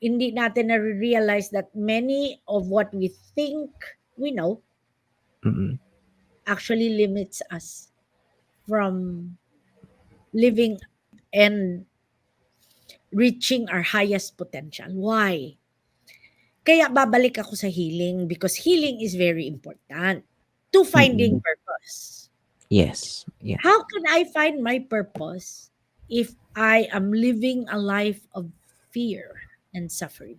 hindi natin na-realize that many of what we think we know Mm-mm. actually limits us from living and reaching our highest potential. Why? Kaya babalik ako sa healing because healing is very important to finding Mm-mm. purpose. Yes. Yeah. How can I find my purpose if I am living a life of fear and suffering?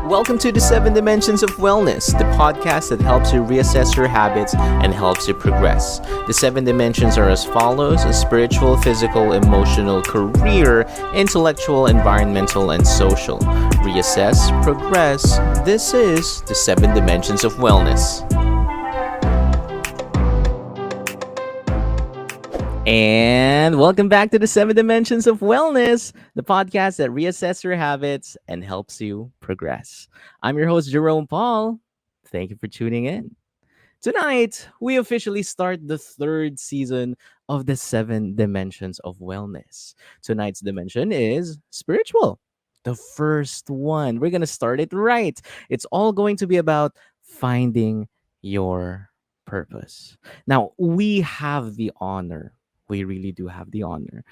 Welcome to the Seven Dimensions of Wellness, the podcast that helps you reassess your habits and helps you progress. The seven dimensions are as follows: spiritual, physical, emotional, career, intellectual, environmental, and social. Reassess, progress. This is the Seven Dimensions of Wellness. And welcome back to the Seven Dimensions of Wellness, the podcast that reassesses your habits and helps you progress. I'm your host, Jerome Paul. Thank you for tuning in. Tonight, we officially start the third season of the Seven Dimensions of Wellness. Tonight's dimension is spiritual. The first one. We're going to start it right. It's all going to be about finding your purpose. Now, we have the honor, we really do have the honor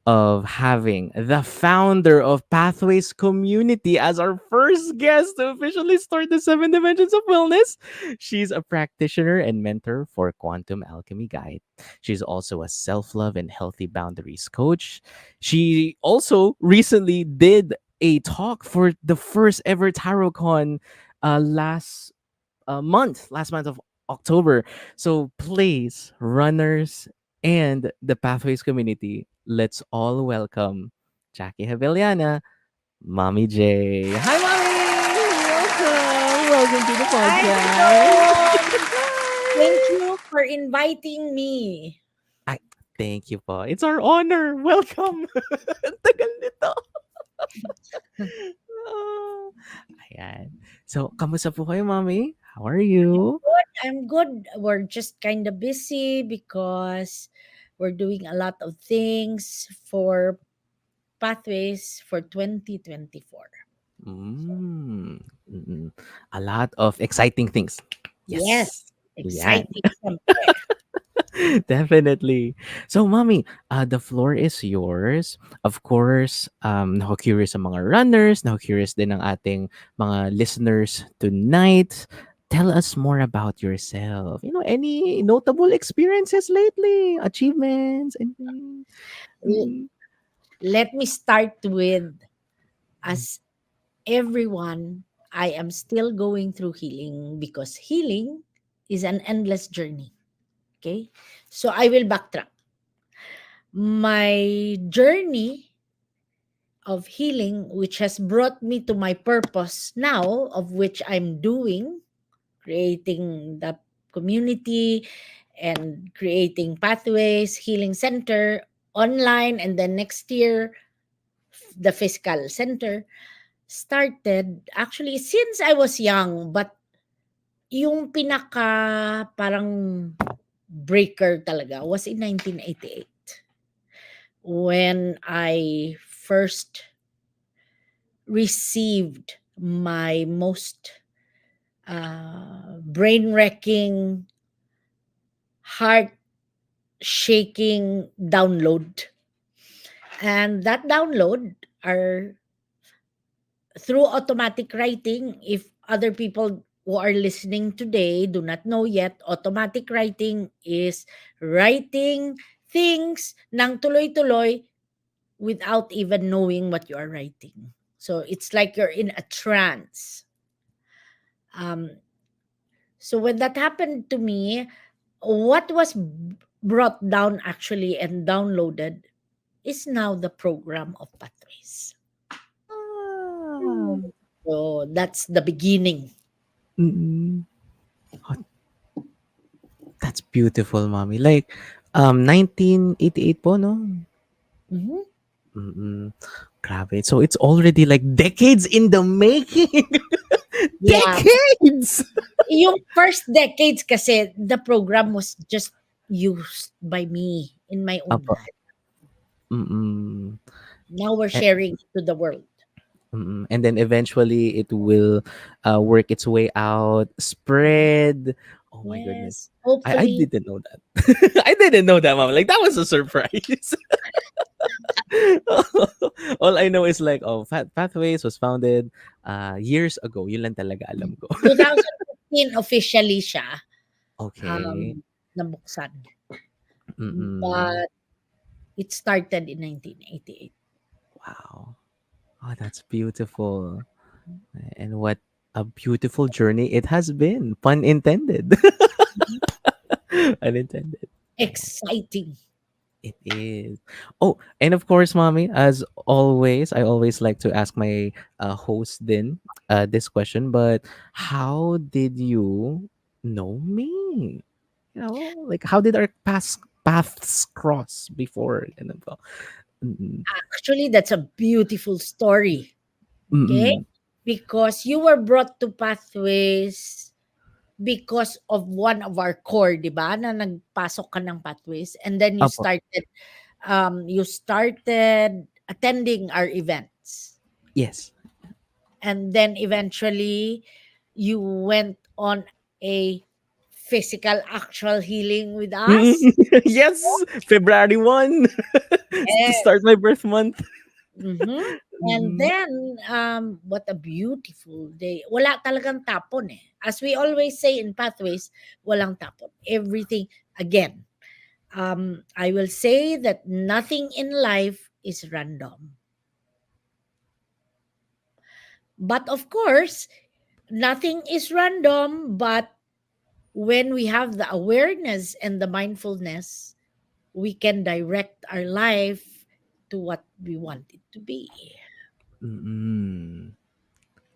of having the founder of Pathways Community as our first guest to officially start the Seven Dimensions of Wellness. She's a practitioner and mentor for Quantum Alchemy Guide. She's also a self love and healthy boundaries coach. She also recently did a talk for the first ever TarotCon last month of October. So please, runners and the Pathways community, let's all welcome Jackie Javellana, Mommy J. Hi, Mommy! Welcome to the Hi, podcast. Jerome. Thank you for inviting me. Ay, thank you po. It's our honor. Welcome. Ang tagal nito. Ah, Ayan. So, kamusta po kayo, Mommy? How are you? I'm good. We're just kind of busy because we're doing a lot of things for Pathways for 2024. Mm, mm. A lot of exciting things. Yes, Yes. Yan. exciting something. Definitely. So, mommy, the floor is yours. Of course, curious sa mga runners, curious din ang ating mga listeners tonight. Tell us more about yourself. Any notable experiences lately, achievements, anything? L- Mm. Let me start with, as everyone, I am still going through healing because healing is an endless journey. Okay. So I will backtrack. My journey of healing, which has brought me to my purpose now, of which I'm doing, creating the community and creating Pathways Healing Center online, and then next year, the physical center, started actually since I was young, but yung pinaka parang breaker talaga was in 1988 when I first received my most brain wrecking, heart shaking download. And that download are through automatic writing. If other people who are listening today do not know yet, automatic writing is writing things ng tuloy-tuloy without even knowing what you are writing. So it's like you're in a trance. Um, so when that happened to me, what was brought down actually and downloaded is now the program of Pathways. Ah. So that's the beginning. Mm. Oh, that's beautiful, mommy. Like, 1988 po, no? Mhm. Mm. Grabe. So it's already like decades in the making. Yeah. Decades! Yung first decades kasi, the program was just used by me in my own Apo. hand. Mm. Now we're sharing it to the world. And then eventually it will work its way out, spread. Oh my goodness. Yes, I hopefully. didn't know that. I didn't know that, mom. Like that was a surprise. All I know is like, oh, Pathways was founded years ago. Yun lang talaga alam ko. 2015 officially siya, Okay. nabuksan. Mm-mm. But it started in 1988. Wow. Oh, that's beautiful. And what a beautiful journey it has been. Pun intended. Mhm. Unintended. Oh. Exciting. It is. Oh, and of course, mommy, as always, I always like to ask my host then this question. But how did you know me? You know, like how did our paths cross before? And then, mm-mm, Actually, that's a beautiful story. Okay? mm-mm. Because you were brought to Pathways because of one of our core, di ba? Na nagpasok ka ng Pathways and then Apo. you started attending our events. Yes. And then eventually you went on a physical actual healing with us. Mm-mm. Yes, February 1 to start Yes. my birth month. Mhm. And Mm-mm. then, what a beautiful day. Wala talagang tapon eh. As we always say in Pathways, walang tapon. Everything, again, I will say that nothing in life is random. But of course, nothing is random, but when we have the awareness and the mindfulness, we can direct our life to what we want it to be. Mm-mm.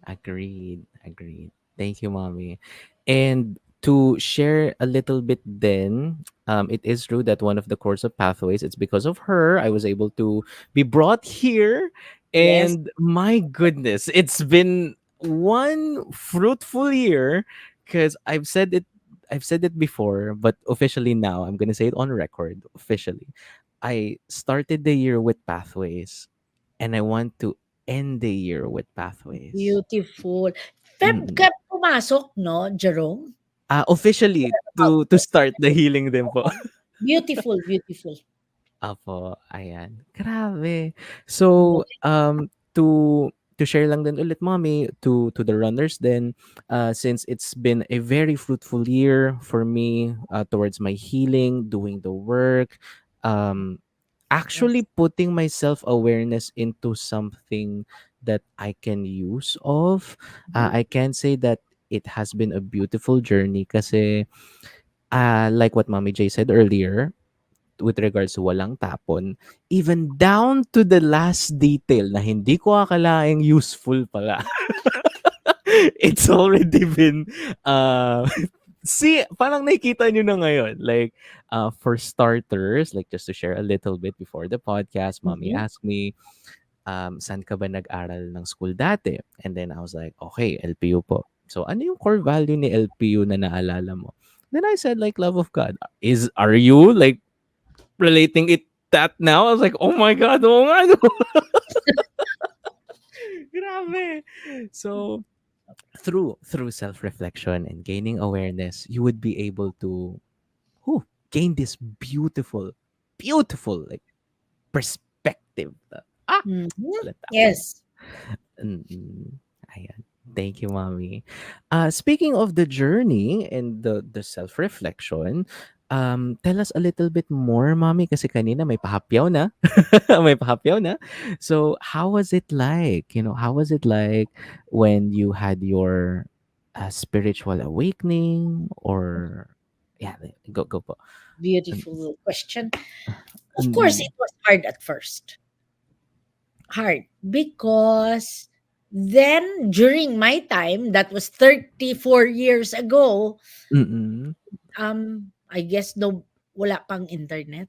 Agreed. Agreed. Thank you, mommy. And to share a little bit then, it is true that one of the course of pathways, it's because of her I was able to be brought here. Yes. And my goodness, it's been one fruitful year because I've said it before, but officially now I'm gonna say it on record officially. I started the year with pathways and I want to end the year with pathways. Beautiful. Feb ka Mm. pumasok 'no, Jerome? Officially About to start the healing din po. beautiful, beautiful. Opo, ayan. Grabe. So, to share lang din ulit, mommy, to the runners then, since it's been a very fruitful year for me towards my healing, doing the work, um, Yes. actually putting my self awareness into something that I can use of. Mhm. I can say that it has been a beautiful journey kasi like what Mommy J said earlier, with regards to walang tapon, even down to the last detail na hindi ko akalaing useful pala. It's already been, uh, see, parang nakikita nyo na ngayon. Like, for starters, like just to share a little bit before the podcast, mommy Mhm. asked me, saan ka ba nag-aral ng school dati? And then I was like, okay, LPU po. So, ano yung core value ni LPU na naalala mo? Then I said, like, love of God. Are you, like, relating it that now? I was like, oh my God, oo nga, no? Grabe. So, through self-reflection and gaining awareness, you would be able to gain this beautiful, like, perspective. Mhm. Salita ko. Yes. Mm. Ayan. Thank you, mommy. Speaking of the journey and the self-reflection, tell us a little bit more, mommy, kasi kanina may pahapyaw na. May pahapyaw na. So, how was it like? You know, how was it like when you had your spiritual awakening or yeah, go po. Mm, Beautiful question. Of course, mm, it was hard at first. Hard because then during my time, that was 34 years ago, mm. I guess no wala pang internet.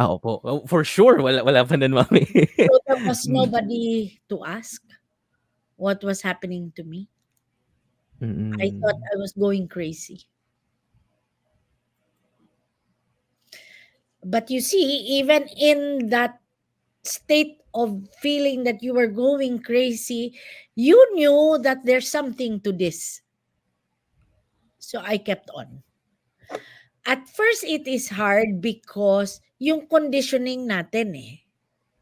Opo. Oh, for sure wala pa nun, mommy. So there was Mm, nobody to ask what was happening to me. I thought mm. I was going crazy. But you see, even in that state of feeling that you were going crazy, you knew that there's something to this. So I kept on. At first, it is hard because yung conditioning natin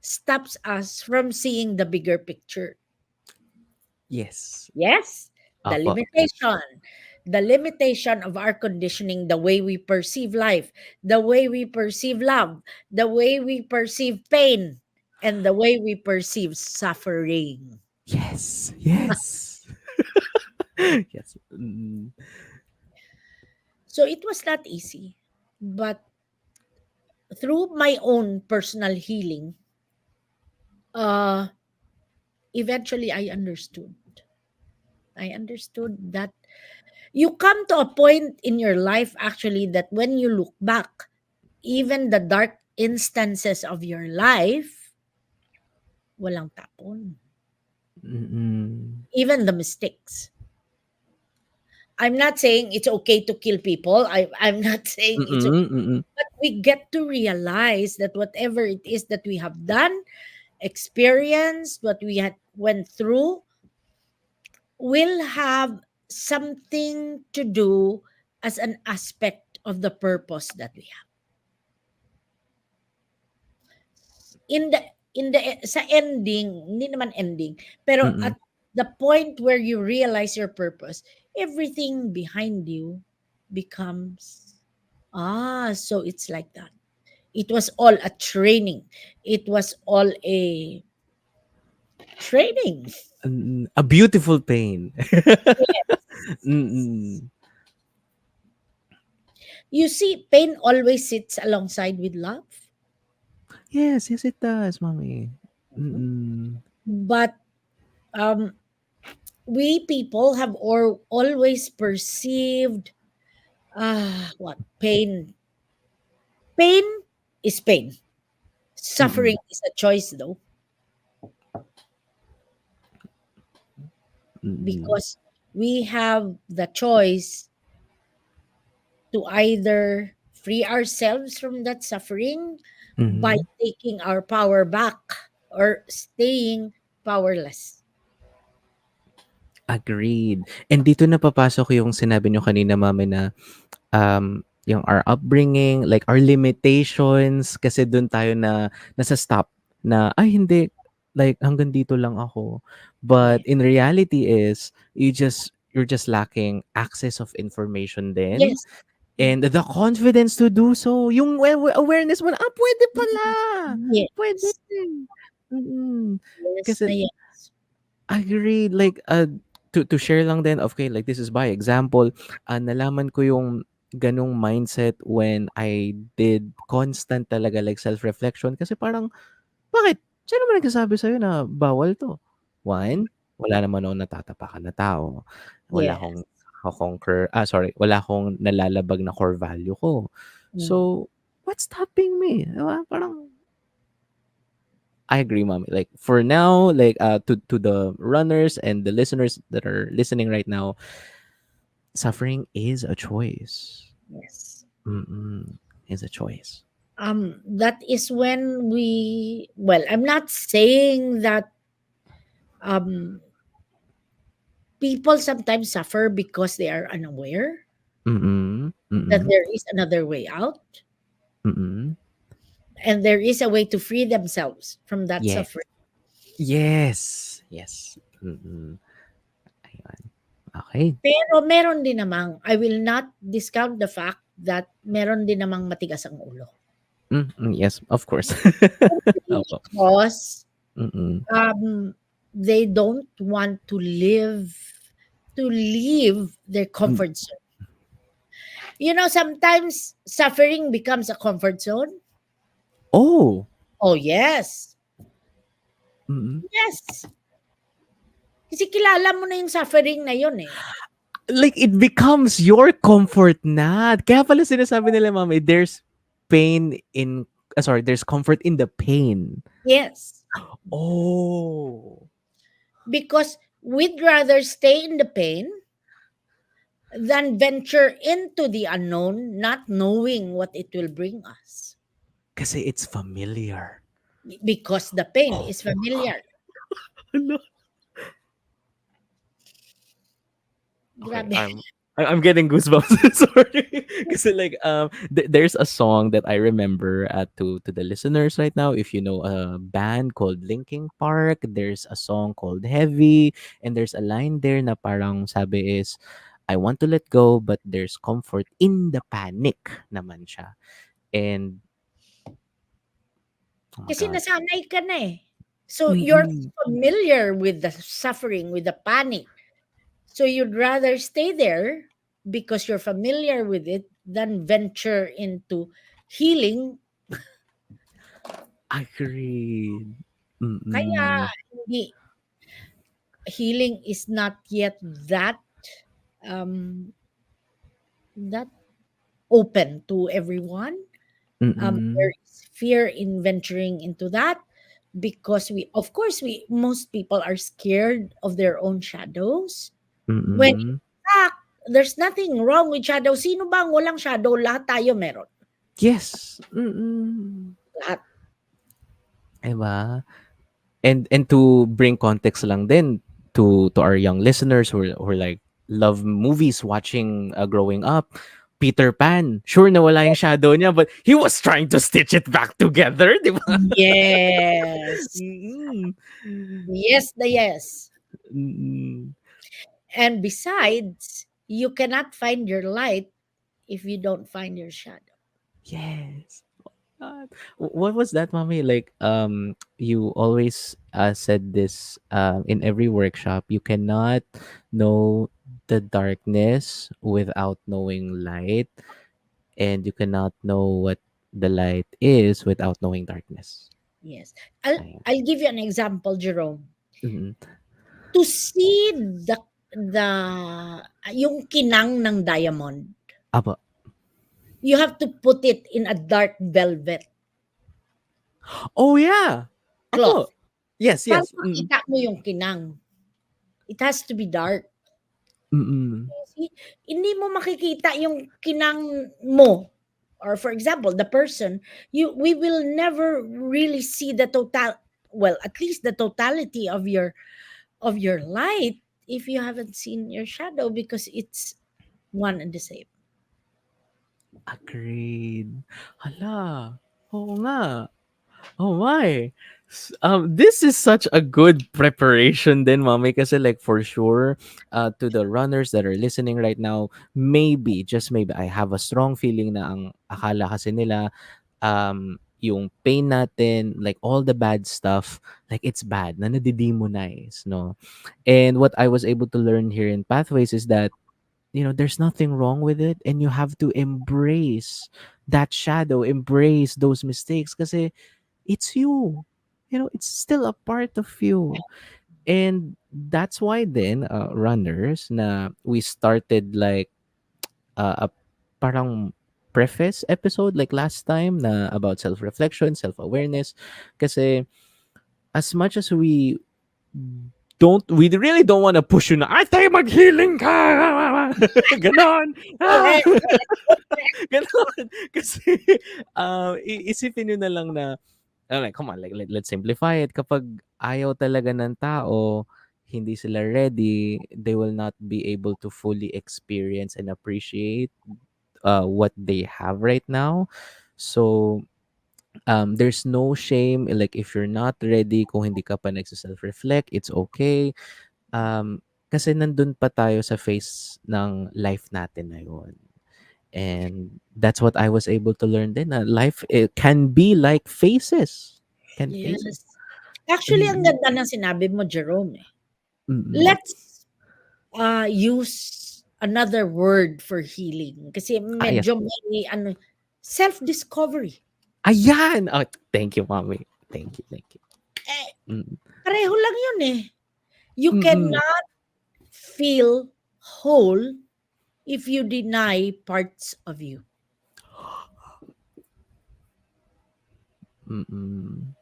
stops us from seeing the bigger picture. Yes. Yes, the Apo. limitation. The limitation of our conditioning, the way we perceive life, the way we perceive love, the way we perceive pain, and the way we perceive suffering. Yes. Yes. Yes. So it was not easy. But through my own personal healing, uh, eventually I understood. I understood that you come to a point in your life actually that when you look back, even the dark instances of your life, walang tapon. Mm-mm. Even the mistakes. I'm not saying it's okay to kill people. I'm not saying it's okay. Mm-mm. Mm-mm. But we get to realize that whatever it is that we have done, experienced, what we had went through, will have something to do as an aspect of the purpose that we have. In the sa ending, hindi naman ending, pero Mm-mm. at the point where you realize your purpose, everything behind you becomes, so it's like that. It was all a training. It was all a training. A beautiful pain. Yes. Mm-mm. You see, pain always sits alongside with love. Yes, yes, it does, mommy. Mhm. Mm-mm. But um, we people have always perceived what pain. Pain is pain. Mm-mm. Suffering is a choice, though, Mm-mm. because we have the choice to either free ourselves from that suffering by Mhm. taking our power back or staying powerless. Agreed. And dito na papasok yung sinabi niyo kanina, mami, na, yung our upbringing, like our limitations, kasi dun tayo na nasa-stop na, "Ay hindi, like hanggang dito lang ako." But Yeah. in reality is, you're just lacking access of information din, Yes. and the confidence to do so. Yung awareness mo na, "Puwede pala, puwede." Yes. Mm. Yes na Kasi yes. agreed. Like, to share lang din, okay, like this is by example, nalaman ko yung ganong mindset when I did constant talaga like self-reflection kasi parang, bakit? Sino ba nagsasabi sa'yo na bawal 'to? One, wala naman akong natatapakan na tao. Wala akong Yes. sorry, wala akong nalalabag na core value ko. Mm. So, what's stopping me? 'Di ba? Parang I agree, mommy. Like for now, like to the runners and the listeners that are listening right now, suffering is a choice. Yes. Mm-mm, is a choice. That is when we, well, I'm not saying that um people sometimes suffer because they are unaware Mm-mm, that mm-mm, there is another way out mm-mm. and there is a way to free themselves from that Yes, suffering. yes, yes. Mm-mm. Ayun. Okay. Pero meron din namang, I will not discount the fact that meron din namang matigas ang ulo. Yes, of course. Simply Opo. because Mm-mm. um they don't want to leave their Mm. comfort zone. You know, sometimes suffering becomes a comfort zone. Oh. Oh, yes. Mm-mm. Yes. Kasi kilala mo na yung suffering na yun eh. Like it becomes your comfort na. Kaya pala sinasabi nila, mami, there's pain in sorry, there's comfort in the pain. Yes. Oh. Because we'd rather stay in the pain than venture into the unknown, not knowing what it will bring us. Kasi it's familiar. because the pain is familiar. Hala. Okay, Grabe. I'm getting goosebumps. Sorry, because like there's a song that I remember to the listeners right now. If you know a band called Linkin Park, there's a song called Heavy, and there's a line there na parang sabi is, I want to let go, but there's comfort in the panic naman siya. And oh my Kasi god. nasanay ka na eh. So you're Mm-mm. familiar with the suffering, with the panic. So you'd rather stay there because you're familiar with it than venture into healing. Agreed. Kaya Mm-mm. hindi healing is not yet um that open to everyone. There Mm-mm. is fear in venturing into that because we, of course, we most people are scared of their own shadows. When in Mm-mm. fact, there's nothing wrong with shadow. Sino ba ang walang shadow? Lahat tayo meron. Yes. Mm-mm. Lahat. 'Di ba? And to bring context lang din to our young listeners who are like love movies watching growing up, Peter Pan, sure nawala yung shadow niya but he was trying to stitch it back together, 'di ba? Yes. Mm. Yes, the yes. Mm. And besides, you cannot find your light if you don't find your shadow. Yes. God. What was that, mommy? Like, you always said this in every workshop. You cannot know the darkness without knowing light, and you cannot know what the light is without knowing darkness. Yes. I'll Ayan. I'll give you an example, Jerome. Mm-mm. To see the yung kinang ng diamond, Aba. you have to put it in a dark velvet Oh yeah. cloth Apo. Yes, para yes. Mm. makita mo yung kinang. It has to be dark. Mm-mm. See, hindi mo makikita yung kinang mo. Or for example, the person, we will never really see the total, well, at least the totality of your light if you haven't seen your shadow because it's one and the same. Agreed. Hala. Oo nga. Oh my. This is such a good preparation then, mommy. Kasi like for sure, to the runners that are listening right now, maybe, just maybe, I have a strong feeling na ang akala kasi nila, yung pain natin, like all the bad stuff, like it's bad, na nadidemonize, no? And what I was able to learn here in Pathways is that, there's nothing wrong with it and you have to embrace that shadow, embrace those mistakes kasi it's you. It's still a part of you. And that's why then, runners, na we started like a parang preface episode like last time na about self-reflection, self-awareness. Kasi as much as we really don't want to push you na, ay, tayo mag-healing ka! Ganon! Ah! Correct. Ganon! Kasi, isipin nyo na lang na, like, come on, like, let's simplify it. Kapag ayaw talaga ng tao, hindi sila ready, they will not be able to fully experience and appreciate what they have right now. So, there's no shame. Like, if you're not ready, kung hindi ka pa nagsa-self-reflect, it's okay. Kasi nandun pa tayo sa phase ng life natin ngayon. And that's what I was able to learn then. Life, it can be like phases. Can phases. Yes. Actually, ang Mm-mm. ganda ng sinabi mo, Jerome, eh. Mm-mm. Let's use another word for healing kasi Yes. medyo may ano, self-discovery. Ayan! Oh, thank you, mommy. Thank you, thank you. Eh, Mm. pareho lang yun eh. You Mm-mm. cannot feel whole if you deny parts of you. Mm-mm.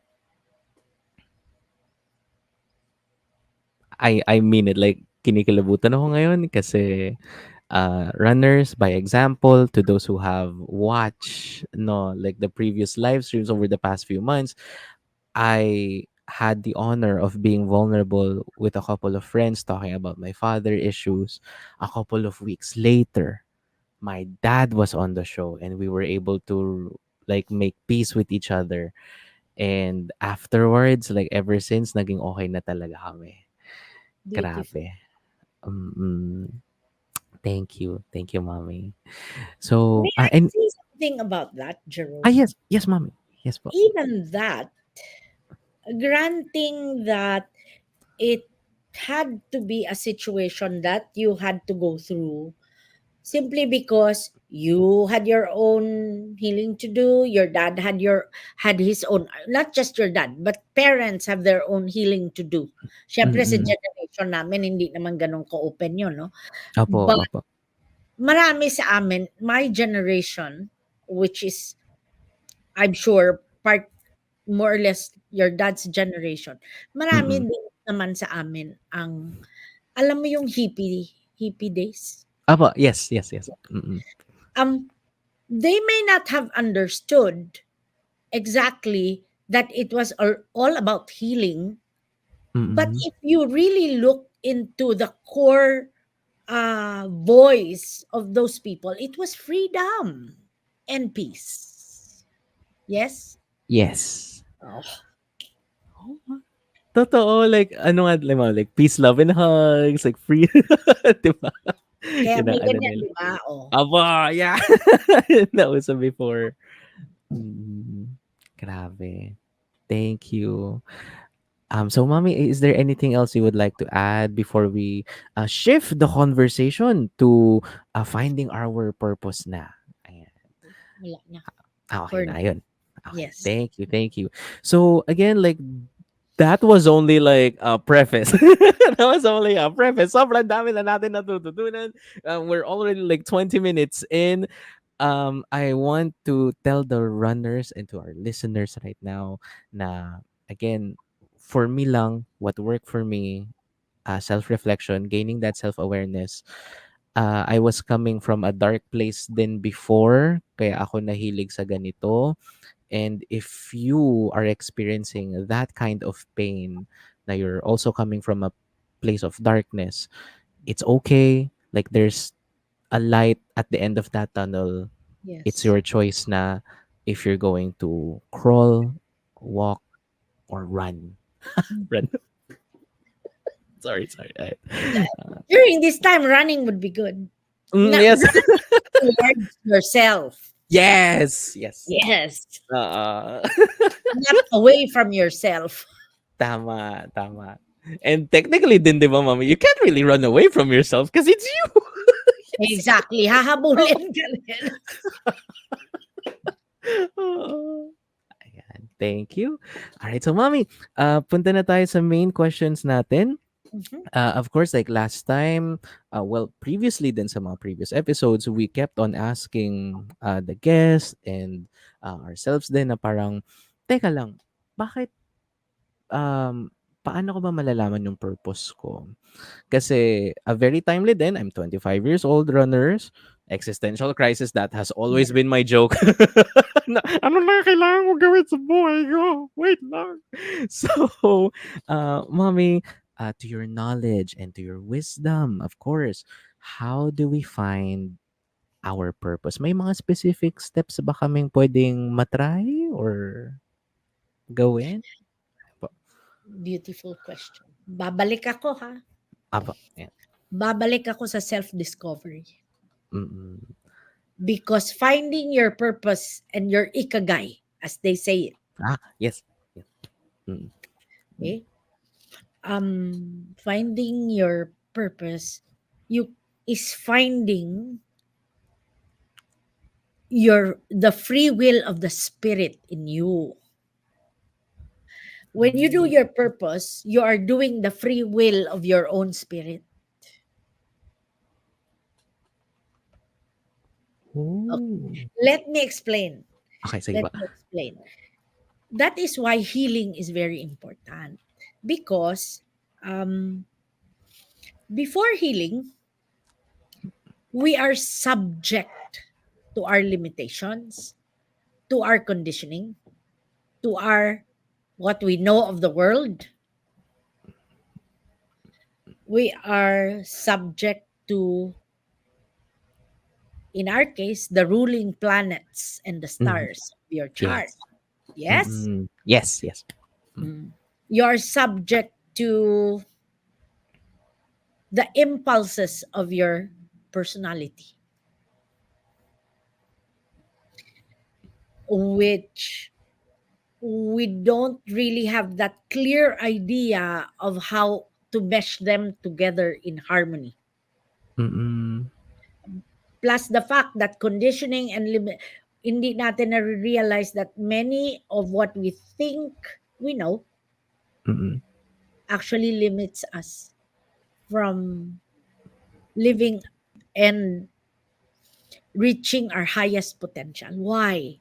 I mean it, like, kinikilabutan ako ngayon kasi runners by example, to those who have watched, no, like the previous live streams over the past few months, I had the honor of being vulnerable with a couple of friends talking about my father issues. A couple of weeks later, my dad was on the show and we were able to like make peace with each other. And afterwards, like ever since, naging okay na talaga kami. Beautiful. Grabe. Mm, thank you. Thank you, mommy. So, May I and, say something about that, Jerome? yes, yes, mommy. Yes po. Even that, granting that it had to be a situation that you had to go through simply because you had your own healing to do, your dad had his own, not just your dad but parents have their own healing to do. Syempre sa Mm-mm. generation namin hindi naman ganun ka-open yun, no? Opo, But opo. marami sa amin, my generation, which is I'm sure part more or less your dad's generation, marami Mm-mm. din naman sa amin ang alam mo yung hippie days? Opo, yes, yes, yes. Mm-mm. Um, they may not have understood exactly that it was all about healing, but Mm-mm. if you really look into the core voice of those people, it was freedom and peace. Yes? Yes. Oh, Totoo, like, ano nga, like, peace, love, and hugs, like, free, di ba? kaya Yun ang may ano ganyan, nila. di ba? Oh. Aba, yeah. Nauso before. Mm, grabe. Thank you. So, mommy, is there anything else you would like to add before we shift the conversation to finding our purpose na? Ayan. Wala na. Okay For na, now. yun. Okay, Yes. thank you, thank you. So, again, like, that was only like a preface. That was only a preface. Sobrang dami na natin natututunan. We're already like 20 minutes in. I want to tell the runners and to our listeners right now na, again, for me lang, what worked for me, self-reflection, gaining that self-awareness. I was coming from a dark place din before, kaya ako nahilig sa ganito. And if you are experiencing that kind of pain, na you're also coming from a place of darkness, it's okay. Like, there's a light at the end of that tunnel. It's Yes. your choice na if you're going to crawl, walk, or run. Mm. Run. Sorry, sorry. During this time, running would be good. Not Yes. run towards yourself. Yes. Yes. Yes. Uh, Not away from yourself. tama, tama. And technically din, di ba, mami, you can't really run away from yourself because it's you. It's Exactly. you. Hahabulin ka rin. Oo. Ayan, thank you. Alright, so mami, punta na tayo sa main questions natin. Mhm. Of course, like last time, well, previously din sa mga previous episodes, we kept on asking the guests and ourselves din na parang, teka lang, bakit, paano ko ba malalaman yung purpose ko? Kasi very timely din, I'm 25 years old, runners, existential crisis, that has always Yeah. been my joke. Na, ano na kailangan ko gawin sa buhay ko? Wait lang. So, mommy, to your knowledge and to your wisdom, of course, how do we find our purpose? May mga specific steps ba kaming pwedeng matry or gawin? Pa- Beautiful question. Babalik ako ha. Apa, yan. Babalik ako sa self-discovery. Mm-mm. Because finding your purpose and your ikagay, as they say it, Yes. Yes. Mm. okay? Finding your purpose, you is finding the free will of the spirit in you. When you do your purpose, you are doing the free will of your own spirit. Okay. Oh. Let me explain. Okay, sige Let ba? me explain. That is why healing is very important. Because um, before healing, we are subject to our limitations, to our conditioning, to our what we know of the world, we are subject to, in our case, the ruling planets and the Mhm. stars of your chart. Yes. Yes? Yes, yes. Mm. Mm. You're subject to the impulses of your personality, which we don't really have that clear idea of how to mesh them together in harmony. Mm. Plus the fact that conditioning and hindi natin na-realize that many of what we think we know Mm. actually limits us from living and reaching our highest potential. Why?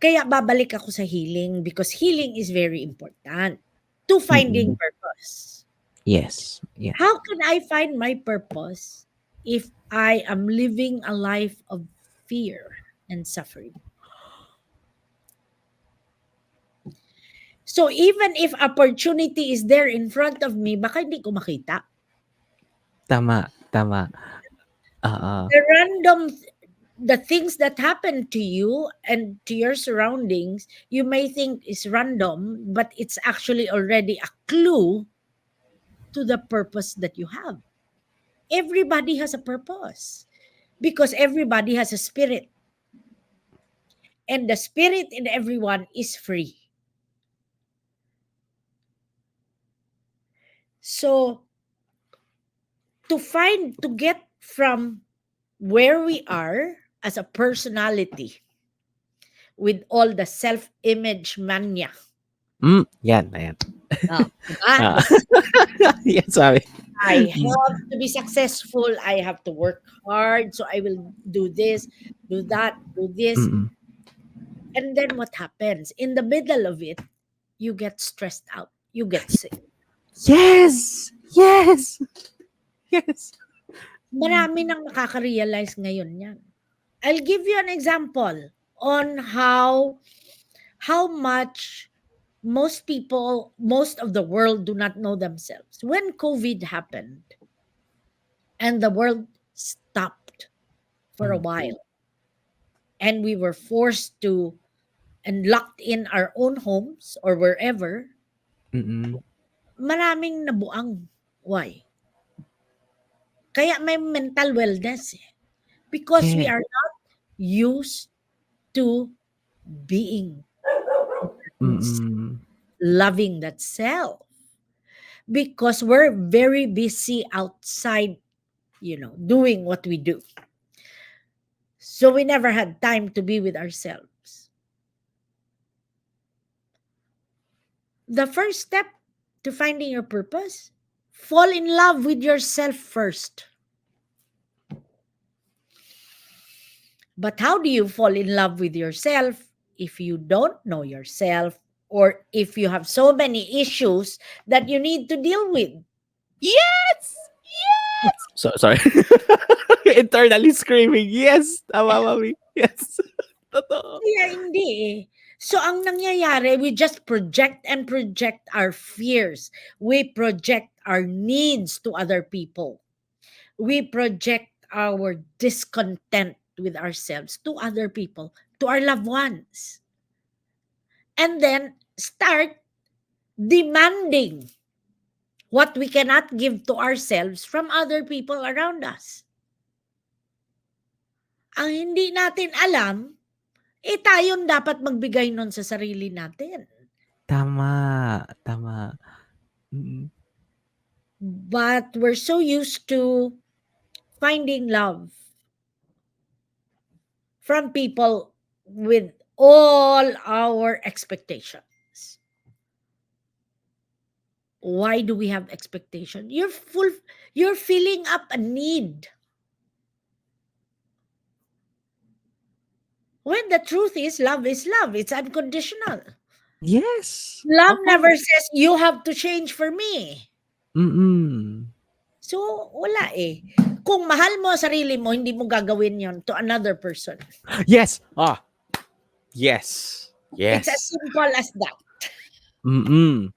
Kaya babalik ako sa healing because healing is very important to finding Mm. purpose. Yes. Yes. How can I find my purpose if I am living a life of fear and suffering? So even if opportunity is there in front of me, baka hindi ko makita. Tama, tama. Oo. The random, the things that happen to you and to your surroundings, you may think is random, but it's actually already a clue to the purpose that you have. Everybody has a purpose because everybody has a spirit, and the spirit in everyone is free. So to get from where we are as a personality with all the self-image mania. Yan, ayan. Diba? Ah. Yan sabi. I have to be successful. I have to work hard. So I will do this, do that, do this. Mm. And then what happens? In the middle of it, you get stressed out. You get sick. Yes! Yes! Yes! Marami nang nakaka-realize ngayon yan. I'll give you an example on how much most people, most of the world do not know themselves. When COVID happened and the world stopped for a Mm. while and we were forced to and locked in our own homes or wherever, Mm. maraming nabuang. Why? Kaya may mental wellness eh. Because we Yeah. are not used to being Mm. loving that self because we're very busy outside, doing what we do. So we never had time to be with ourselves. The first step to finding your purpose, fall in love with yourself first. But how do you fall in love with yourself if you don't know yourself or if you have so many issues that you need to deal with? Yes! Yes! So, sorry. Internally screaming, yes! Tama, mami. Yes. Totoo. Kaya hindi eh. So ang nangyayari, we just project and project our fears. We project our needs to other people. We project our discontent with ourselves to other people, to our loved ones. And then start demanding what we cannot give to ourselves from other people around us. Ang hindi natin alam, tayon dapat magbigay nun sa sarili natin. Tama. Tama. Mm. But we're so used to finding love from people with all our expectations. Why do we have expectation? You're filling up a need. When the truth is love, it's unconditional. Yes. Love Oo. never says you have to change for me. Mm. So wala eh. Kung mahal mo sarili mo, hindi mo gagawin yon to another person. Yes. Ah. Yes. It's as Yes. simple as that. Mm.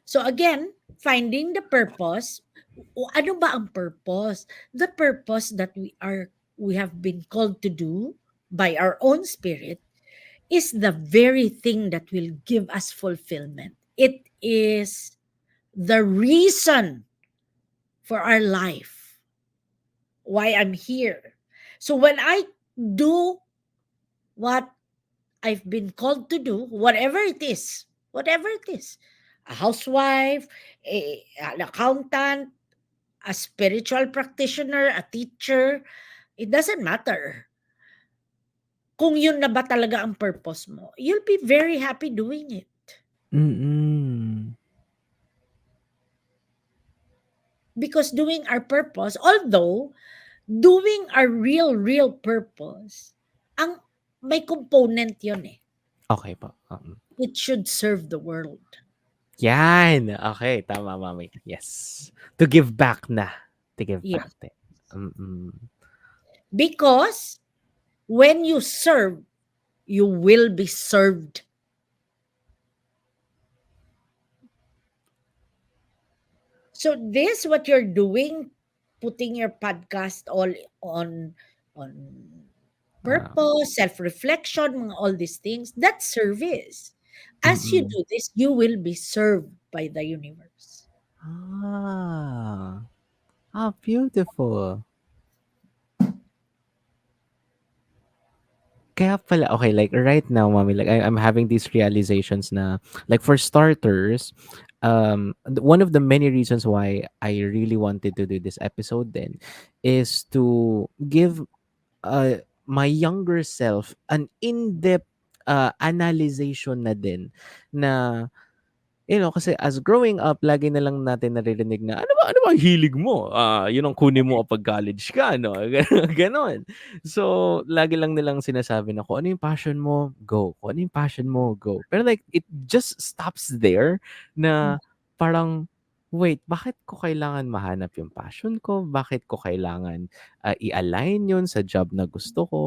So again, finding the purpose. Ano ba ang purpose? The purpose that we have been called to do by our own spirit is the very thing that will give us fulfillment. It is the reason for our life, why I'm here. So when I do what I've been called to do, whatever it is, a housewife, an accountant, a spiritual practitioner, a teacher, it doesn't matter. Kung yun na ba talaga ang purpose mo, you'll be very happy doing it. Mm. Because doing our purpose, although doing our real purpose, ang may component yun eh. Okay po. It should serve the world. Yan. Okay, tama, mami. Yes. To give back na. To give back Yes. din. Mm. Because when you serve, you will be served. So this what you're doing, putting your podcast all on Ah, purpose, self-reflection, mga all these things, that's service. As you mm. do this, you will be served by the universe. Ah. Ah, beautiful. Kaya pala, okay, like right now, mommy, like I'm having these realizations na, like for starters, one of the many reasons why I really wanted to do this episode then is to give my younger self an in-depth analyzation na din na kasi as growing up, lagi na lang natin naririnig na, ano ba ang hilig mo? Yun ang kunin mo kapag college ka, no? Ganon. So, lagi lang nilang sinasabi na, kung ano yung passion mo, go. Kung ano yung passion mo, go. Pero like, it just stops there Mm. na parang, wait, bakit ko kailangan mahanap yung passion ko? Bakit ko kailangan i-align yun sa job na gusto ko?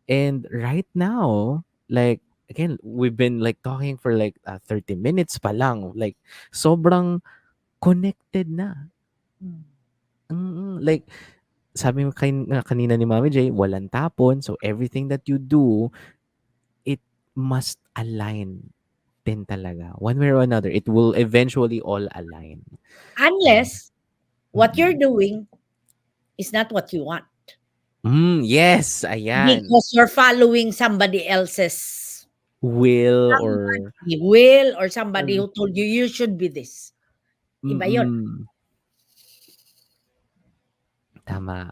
And right now, like, again, we've been like talking for like 30 minutes pa lang. Like, sobrang connected na. Mm. Like, sabi mo kanina ni Mami J, walang tapon. So, everything that you do, it must align din talaga. One way or another, it will eventually all align. And, Unless what you're mm-mm. doing is not what you want. Yes, ayan. Because you're following somebody else's Will or, somebody will or somebody um, who told you you should be this. Iba yun. mm-mm. Tama.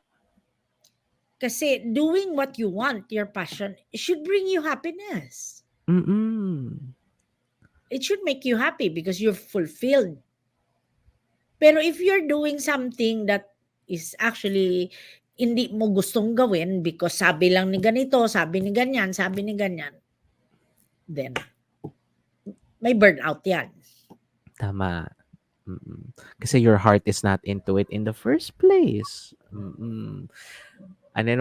Kasi doing what you want, your passion, it should bring you happiness. Mm. It should make you happy because you're fulfilled. Pero if you're doing something that is actually hindi mo gustong gawin because sabi lang ni ganito, sabi ni ganyan, then may burnout yan. Tama. Kasi your heart is not into it in the first place. And then,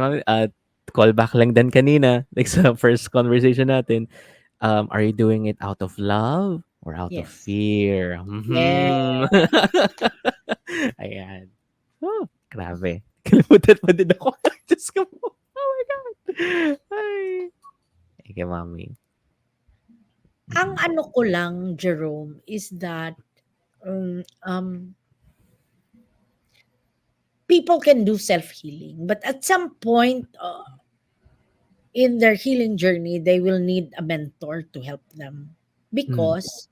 call back lang din kanina, like sa first conversation natin, are you doing it out of love or out of Yes. fear? Yeah. Ayan. Oh, grabe. Kalimutan pa din ako. Diyos ko po. Oh my God. Ay. Ike, mami. Ang Mm. ano ko lang, Jerome, is that people can do self-healing, but at some point in their healing journey, they will need a mentor to help them Mm. because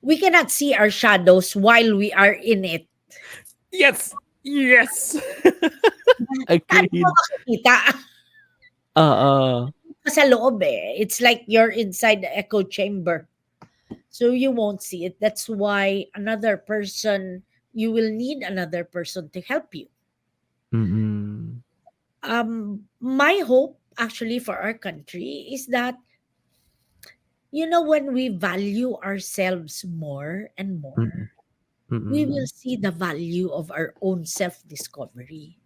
we cannot see our shadows while we are in it. Yes! Yes! Saan mo Agreed. makikita? Oo. Sa loob eh. It's like you're inside the echo chamber. So you won't see it. That's why you will need another person to help you. Mm. My hope actually for our country is that, when we value ourselves more and Mm. more, we will Mm. see the value of our own self discovery.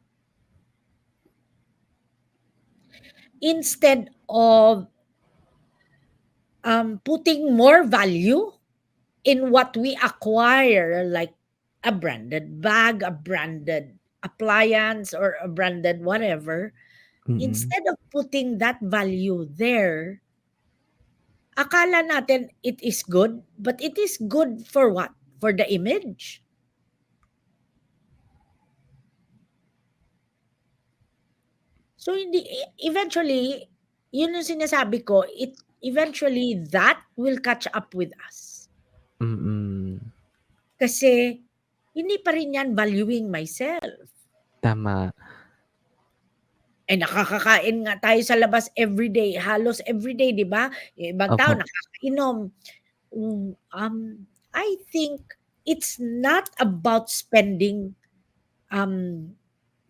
Instead of putting more value in what we acquire, like a branded bag, a branded appliance, or a branded whatever. Mm-mm. Instead of putting that value there, akala natin it is good, but it is good for what? For the image. So hindi, eventually, yun yung sinasabi ko, it eventually that will catch up with us. Mm-mm. Kasi hindi pa rin yan valuing myself. Tama. Eh, nakakakain nga tayo sa labas everyday, halos everyday, 'di ba? Yung ibang tao Opo. nakakainom. I think it's not about spending um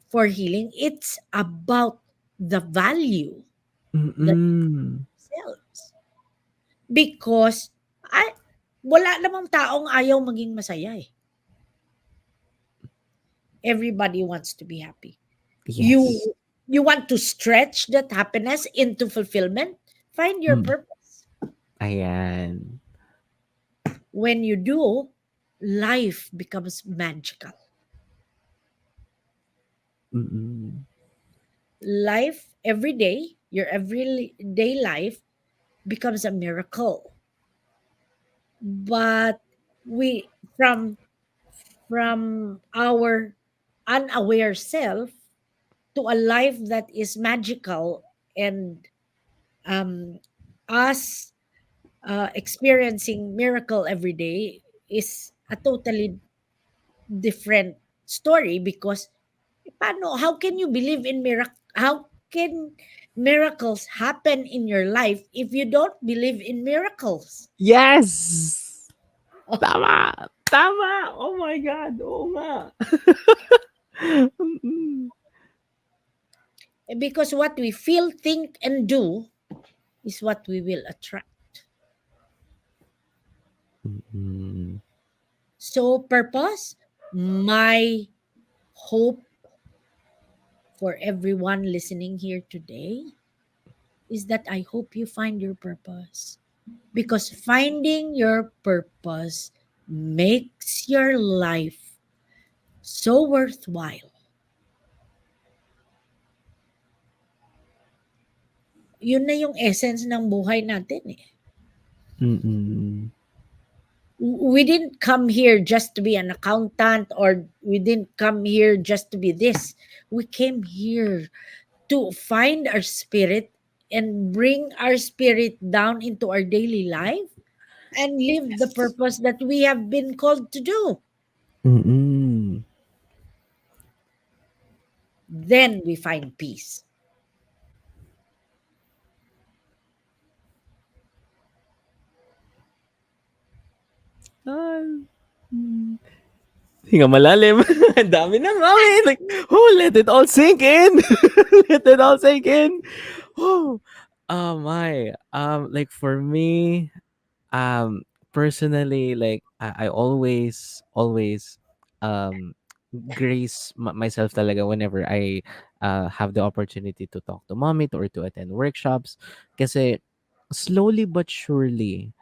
for healing. It's about the value that Mm-mm. selves. Because ay, wala namang taong ayaw maging masaya eh. Everybody wants to be happy. Yes. You want to stretch that happiness into fulfillment? Find your Mm. purpose. Ayan. When you do, life becomes magical. Mm-mm. Life every day, your everyday life becomes a miracle. But we from our unaware self to a life that is magical, and um us experiencing miracle every day is a totally different story. Because paano, how can you believe in miracle, how can miracles happen in your life if you don't believe in miracles? Yes! Tama! Tama! Oh my God! Oo nga. Mm-mm. Because what we feel, think, and do is what we will attract. Mm-mm. So, purpose, my hope for everyone listening here today is that I hope you find your purpose. Because finding your purpose makes your life so worthwhile. Yun na yung essence ng buhay natin eh. Mm-mm. We didn't come here just to be an accountant, or we didn't come here just to be this. We came here to find our spirit and bring our spirit down into our daily life and live the Yes. purpose that we have been called to do. Mm-mm. Then we find peace. Ah, mm. Hinga malalim. Ang dami na, mami. Like, oh, let it all sink in. Let it all sink in. Oh, my. Like for me, personally, like I always um grace myself talaga whenever I have the opportunity to talk to mommy or to attend workshops, kasi slowly but surely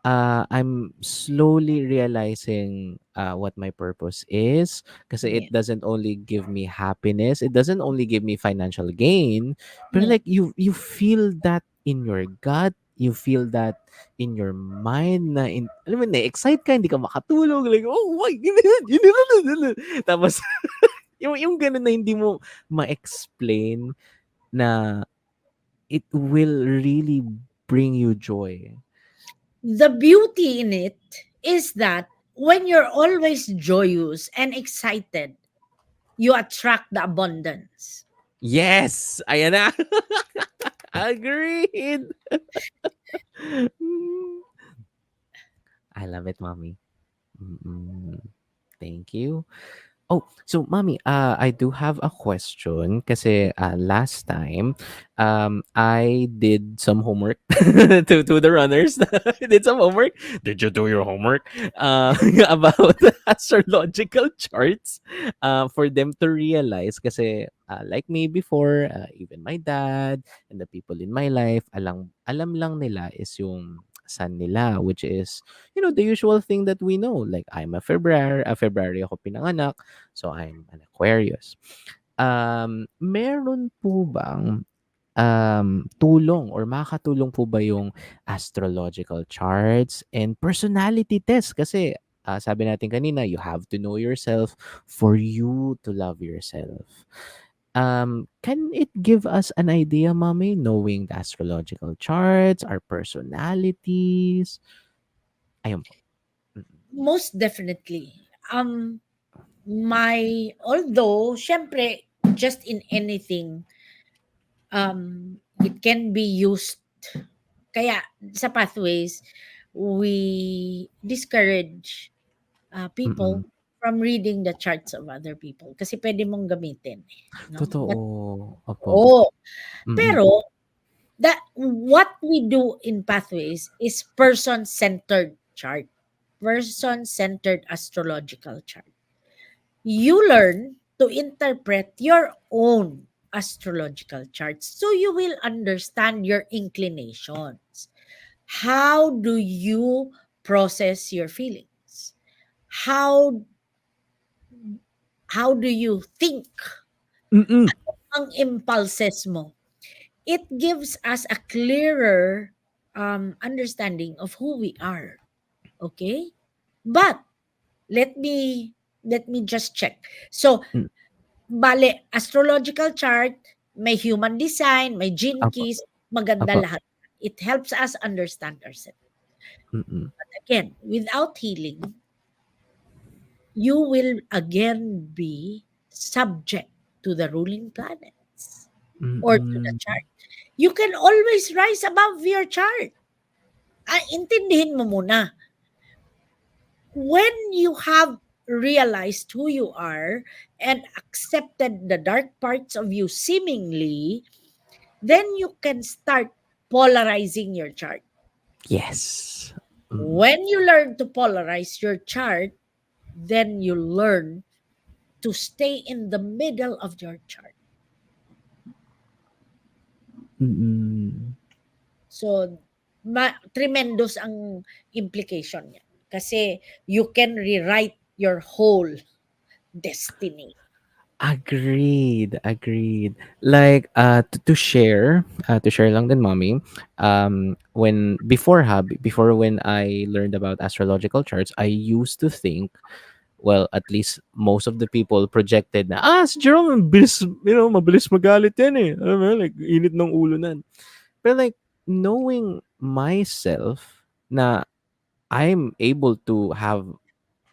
I'm slowly realizing what my purpose is, kasi it Yeah. doesn't only give me happiness, it doesn't only give me financial gain, but Mm. like you feel that in your gut, you feel that in your mind na alam mo, na-excite ka, hindi ka makatulog, like, oh my God. Tapos, yung ganun na hindi mo ma-explain na it will really bring you joy. The beauty in it is that when you're always joyous and excited, you attract the abundance. Yes! Ayan na. Agreed. Mm. I love it, mommy. Mm-mm. Thank you. Oh, so mommy, I do have a question kasi last time I did some homework to the runners. I did some homework. Did you do your homework? About astrological charts for them to realize kasi like me before, even my dad and the people in my life, alam lang nila is yung sun nila, which is, the usual thing that we know. Like, I'm a February ako pinanganak, so I'm an Aquarius. Meron po bang tulong or makakatulong po ba yung astrological charts and personality test? Kasi sabi natin kanina, you have to know yourself for you to love yourself. Can it give us an idea, mommy, knowing the astrological charts, our personalities? Ayun po. Mm. Most definitely. Although, syempre, just in anything, it can be used. Kaya, sa pathways, we discourage Mm. people from reading the charts of other people. Kasi pwede mong gamitin. No? But, Totoo. Opo. oh, Mm. pero, what we do in pathways is person-centered chart. Person-centered astrological chart. You learn to interpret your own astrological charts so you will understand your inclinations. How do you process your feelings? How how do you think? Mm. Ang impulses mo. It gives us a clearer understanding of who we are. Okay? But let me let me just check. So, Mm. bale, astrological chart, may human design, may gene Opo. keys, maganda Opo. lahat. It helps us understand ourselves. Mm. But again, without healing, you will again be subject to the ruling planets or to the Mm. chart. You can always rise above your chart. Intindihin mo muna. When you have realized who you are and accepted the dark parts of you seemingly, then you can start polarizing your chart. Yes. Mm. When you learn to polarize your chart, then you learn to stay in the middle of your chart. Mm. So, tremendous ang implication niya. Kasi you can rewrite your whole destiny. Agreed, agreed. Like, to share lang din, mommy. Before when I learned about astrological charts, I used to think, well, at least most of the people projected na, si Jerome, mabilis magalit yan eh. Alam mo, like, init ng ulo nan. But like, knowing myself na I'm able to have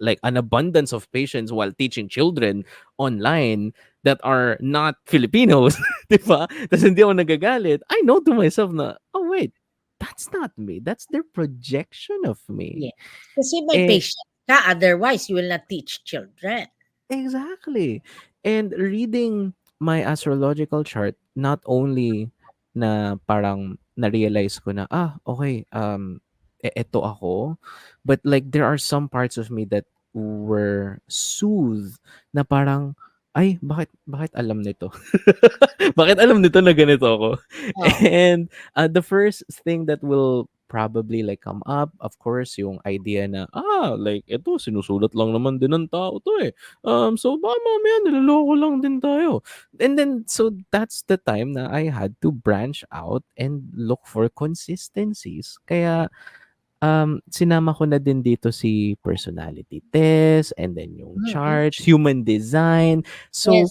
like an abundance of patience while teaching children online that are not Filipinos, di ba? Tapos hindi ako nagagalit. I know to myself na, oh wait, that's not me. That's their projection of me. Yes. Kasi may Eh, patience ka, otherwise you will not teach children. exactly. And reading my astrological chart, not only na parang na-realize ko na, okay, eto ako. But like, there are some parts of me that were soothed na parang, ay, bakit alam nito? Bakit alam nito na ganito ako? Oh, And the first thing that will probably like come up, of course, yung idea na, like, ito, sinusulat lang naman din ng tao to eh. So baka mamaya niloloko lang din tayo. And then, so that's the time na I had to branch out and look for consistencies. Kaya, sinama ko na din dito si personality test and then yung mm, charts, human design. So, yes,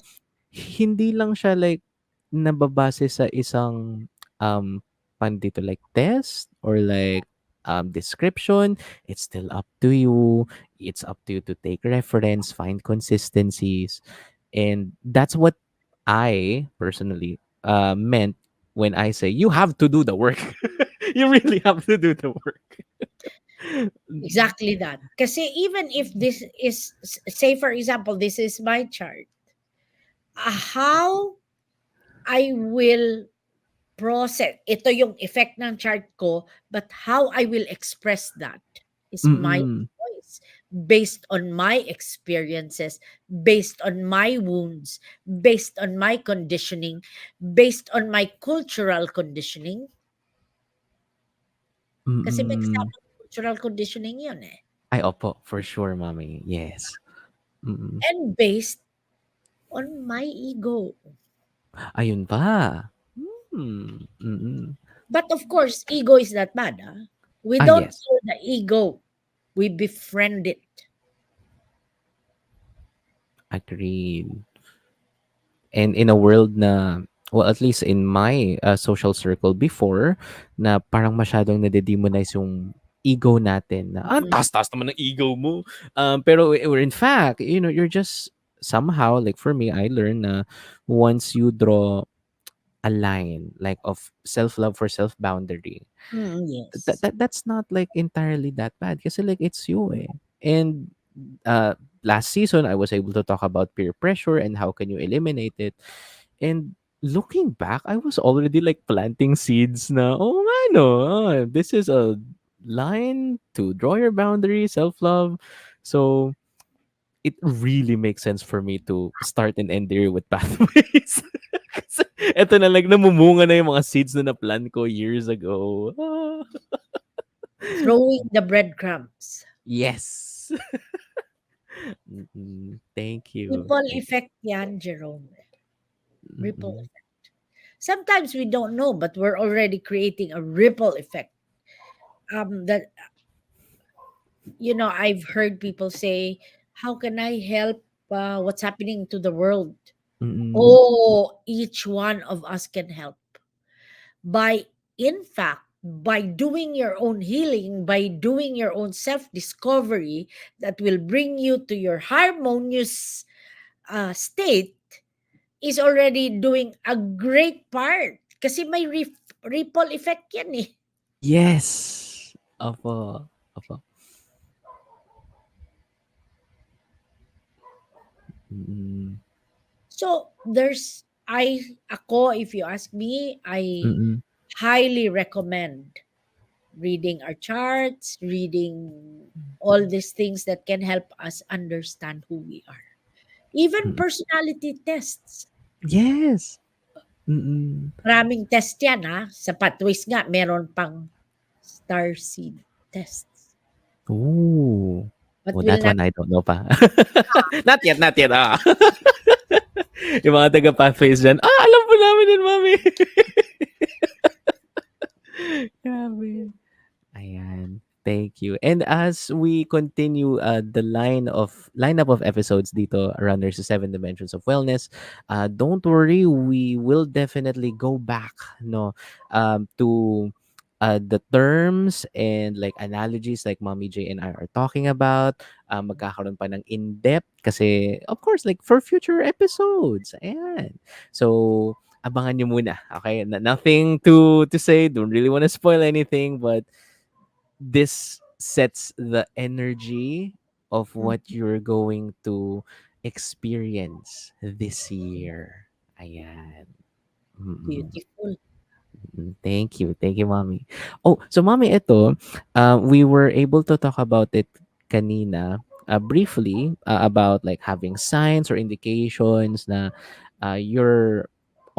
hindi lang siya like nababase sa isang dito like test or like description. It's still up to you. It's up to you to take reference, find consistencies. And that's what I personally meant when I say you have to do the work. You really have to do the work. exactly that. Kasi even if this is, say for example, this is my chart, how I will process, ito yung effect ng chart ko, but how I will express that is my Mm. choice based on my experiences, based on my wounds, based on my conditioning, based on my cultural conditioning. Kasi may Mm. kasamang cultural conditioning yun, eh, Ay, opo, for sure, mommy. Yes. Mm. and based on my ego. Ayun pa. Mm. But of course, ego is not bad, we Ah, don't yes. kill the ego, we befriend it. Agreed. And in a world na, well, at least in my social circle before, na parang masyadong nade-demonize yung ego natin na, ang Mm, taas-taas naman ng ego mo. Pero in fact, you're just somehow, like for me, I learned na once you draw a line like of self-love for self-boundary, yes. that's not like entirely that bad kasi like it's you eh. And uh last season I was able to talk about peer pressure and how can you eliminate it. And looking back, I was already like planting seeds na, oh nga no, this is a line to draw your boundary, self-love. So it really makes sense for me to start and end the year with pathways. Kasi eto na like namumunga na yung mga seeds na na-plan ko years ago. Ah. Throwing the breadcrumbs. Yes. Mm-mm. Thank you. Ripple Thank you. effect yan, Jerome. Ripple Mm-mm. effect. Sometimes we don't know, but we're already creating a ripple effect. That I've heard people say, "How can I help? What's happening to the world?" Mm-mm. Oh, each one of us can help by, in fact, by doing your own healing, by doing your own self discovery that will bring you to your harmonious state, is already doing a great part. Kasi may ripple effect yan eh. Yes. Opo. Opo. Mm-mm. So if you ask me, I Mm-mm. highly recommend reading our charts, reading all these things that can help us understand who we are. Even Mm-mm. personality tests. Yes. Mm-mm. Maraming test yan ha. Sa Pathways nga, meron pang star seed tests. Ooh. But Oh, will that not. one I don't know pa. Not yet, not yet. Ah. Yung mga taga-pathways dyan, alam po namin yun, mami. Grabe. Ayan. Thank you. And as we continue the lineup of episodes dito, Runners to Seven Dimensions of Wellness, don't worry, we will definitely go back to the terms and like analogies like Mommy J and I are talking about. Magkakaroon pa ng in-depth kasi of course like for future episodes. Ayan. So abangan nyo muna. Okay? Nothing to say. Don't really want to spoil anything, but this sets the energy of Mm, what you're going to experience this year. Ayan. Mm-mm. beautiful. Thank you. Thank you, mommy. Oh, so mommy, ito, we were able to talk about it kanina, briefly, about like having signs or indications na you're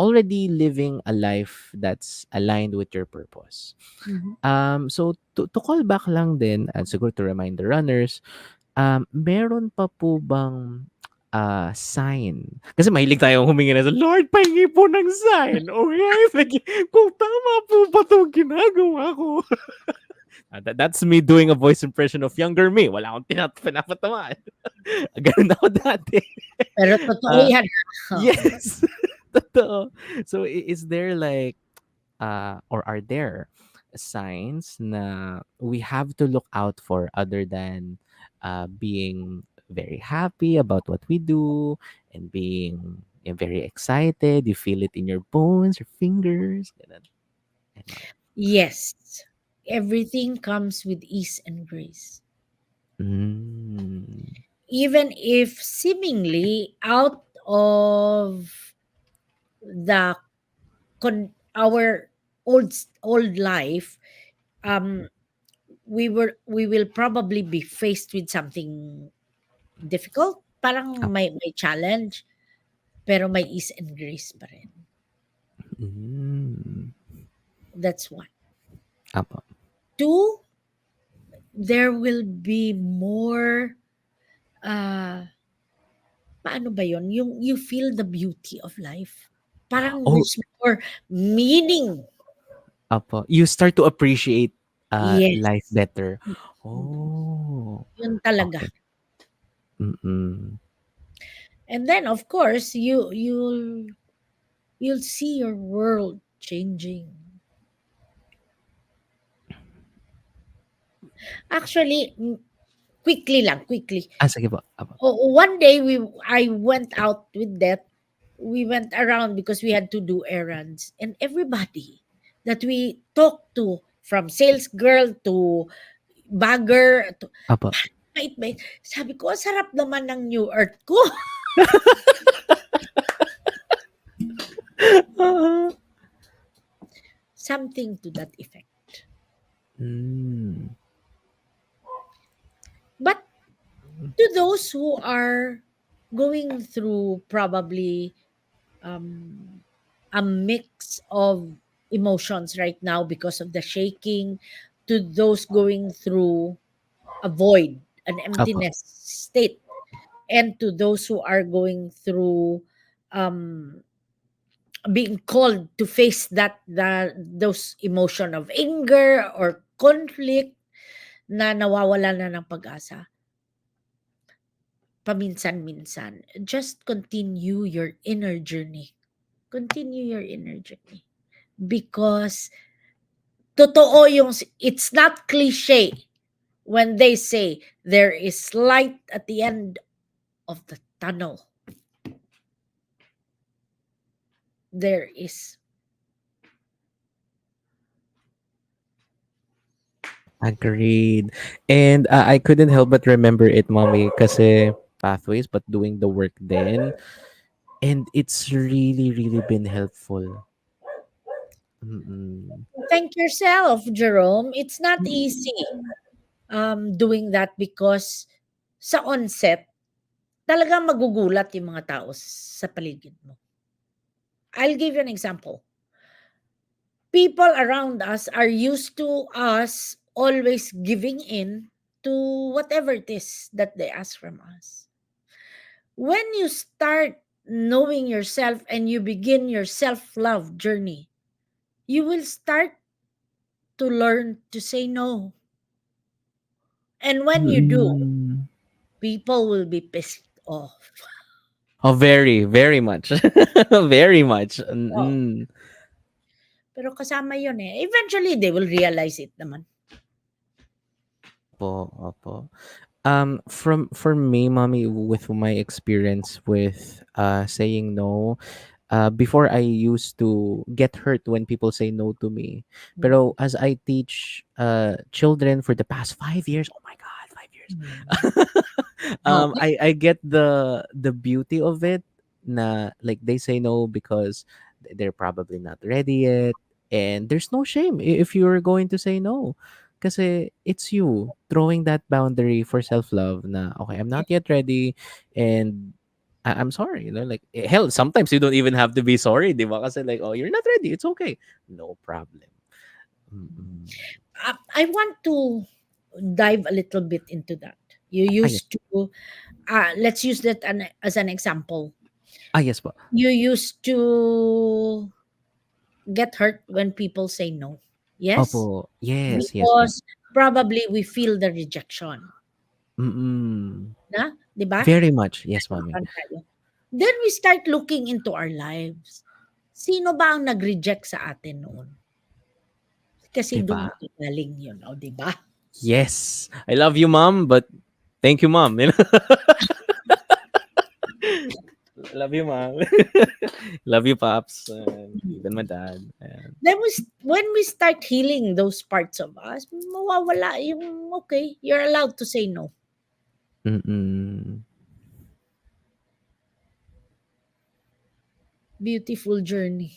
already living a life that's aligned with your purpose. Mhm. So to call back lang din at siguro to remind the runners, meron pa po bang sign? Kasi mahilig tayong humingi na sa Lord, pahingi po ng sign. Okay? Like, kung tama po ba itong ginagawa ko? That's me doing a voice impression of younger me. Wala akong pinapatamaan. Ganun ako dati. Pero totoo Uh, yan. Oo. yes. Totoo. So, is there like or are there signs na we have to look out for other than being very happy about what we do and being very excited? You feel it in your bones, your fingers. Ganun. Ganun. Yes. Everything comes with ease and grace. Mm. Even if seemingly out of the our old life, um we will probably be faced with something difficult, parang Apo. may challenge, pero may ease and grace pa rin. Mm. That's one. Apo. two, there will be more, uh, paano ba yun? Yung you feel the beauty of life. Parang Oh, there's more meaning. apo. You start to appreciate life Yes. better. Mm. Oh, Yun talaga. okay. Mm-mm. And then of course, you'll see your world changing. Actually, quickly. Sige po. Apo. One day I went out with that. We went around because we had to do errands, and everybody that we talked to, from sales girl to bagger to Apo. mait-mait, sabi ko, "Ang sarap naman ng New Earth ko." Something to that effect. Mm. But to those who are going through probably um, a mix of emotions right now because of the shaking, to those going through a void, an Apo. emptiness state, and to those who are going through um, being called to face those emotion of anger or conflict na nawawala na ng pag-asa paminsan-minsan, just continue your inner journey. Continue your inner journey. Because totoo yung, it's not cliche when they say there is light at the end of the tunnel. There is. Agreed. And I couldn't help but remember it, mommy, kasi pathways, but doing the work then. And it's really, really been helpful. Mm-mm. Thank yourself, Jerome. It's not easy doing that because sa onset, talagang magugulat yung mga tao sa paligid mo. I'll give you an example. People around us are used to us always giving in to whatever it is that they ask from us. When you start knowing yourself and you begin your self love journey, you will start to learn to say no. And when you do, Mm-mm. people will be pissed off. Oh, very, very much. Very much. Oh, Mm-mm. pero kasama yun eh. Eventually, they will realize it naman. Opo, opo. For me, mommy, with my experience with saying no, before I used to get hurt when people say no to me. Mm, Pero as I teach children for the past 5 years, oh my God, 5 years. mm. Okay. I get the beauty of it. Na like they say no because they're probably not ready yet, and there's no shame if you're going to say no. Kasi it's you throwing that boundary for self-love na, okay, I'm not yet ready, and I'm sorry, like hell, sometimes you don't even have to be sorry, di ba? Kasi like, oh, you're not ready, it's okay, no problem. Mm-mm. I want to dive a little bit into that. You Yes. used to, let's use that as an example. Yes po. You used to get hurt when people say no. Yes? Opo. Yes, yes po. Because probably we feel the rejection. Mm. Na? Di ba? Very much. Yes, mommy. Nasaktan tayo. Then we start looking into our lives. Sino ba ang nag-reject sa atin noon? Kasi 'Di doon ba? galing yun, o di ba? Yes. I love you, mom, but thank you, mom. Love you, mom. Love you, pops. And even my dad. And Then when we start healing those parts of us, mawawala yung, okay, you're allowed to say no. mm. Beautiful journey.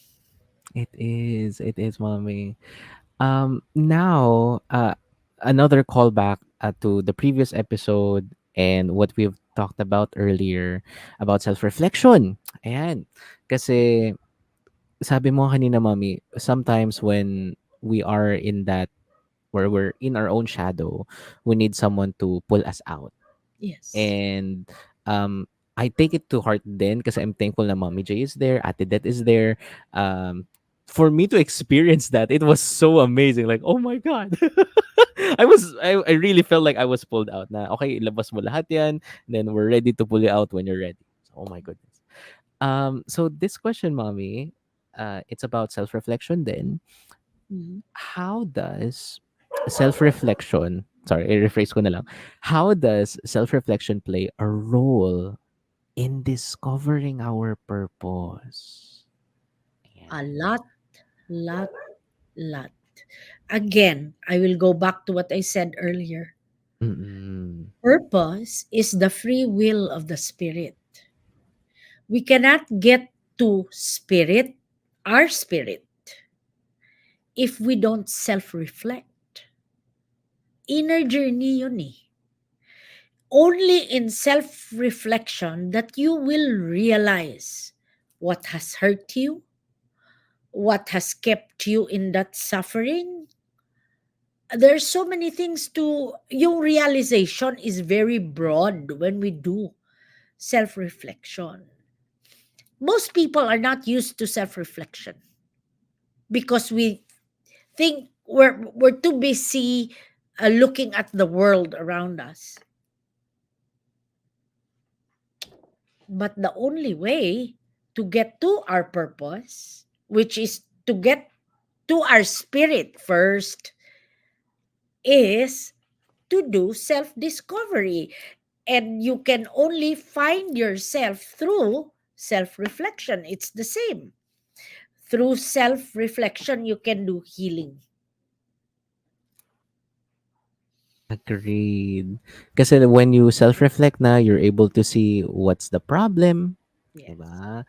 It is. It is, mommy. Now, another callback to the previous episode and what we've talked about earlier about self-reflection. Ayan. Kasi sabi mo kanina, mommy, sometimes when we are in that where we're in our own shadow, we need someone to pull us out. Yes. And um I take it to heart then because I'm thankful that Mommy J is there, Ate Det is there. For me to experience that, it was so amazing. Like, oh my god. I really felt like I was pulled out na okay, ilabas mo lahat yan, then we're ready to pull you out when you're ready. So, oh my goodness. So this question, Mommy, it's about self-reflection then. Mhm. How does self-reflection, sorry, I-rephrase ko na lang. How does self-reflection play a role in discovering our purpose? A Ayan. lot, lot, lot. Again, I will go back to what I said earlier. Mm-mm. Purpose is the free will of the spirit. We cannot get to spirit, our spirit, if we don't self-reflect. Inner journey yun eh. Only in self-reflection that you will realize what has hurt you, what has kept you in that suffering. There's so many things to yung realization is very broad when we do self-reflection. Most people are not used to self-reflection because we think we're too busy looking at the world around us. But the only way to get to our purpose, which is to get to our spirit first, is to do self discovery. And you can only find yourself through self reflection. It's the same. Through self reflection, you can do healing. Agreed. Kasi when you self-reflect na, you're able to see what's the problem, Yes. diba?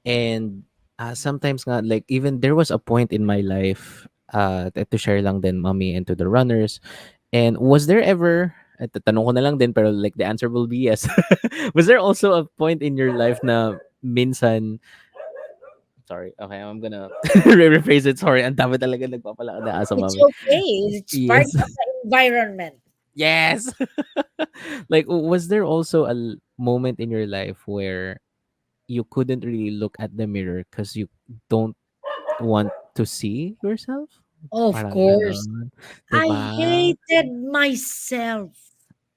And sometimes nga, like even there was a point in my life, to share lang din, Mommy, and to the runners. And was there ever, tanong ko na lang din, pero like the answer will be yes. Was there also a point in your life na minsan, sorry, okay, I'm gonna rephrase it. Sorry, ang dami talaga nagpapalakad na aso, It's Mommy. okay. It's part Yes. of the environment. Yes. Like, was there also a moment in your life where you couldn't really look at the mirror because you don't want to see yourself? Of Parang course. ganon. I 'Di. hated myself.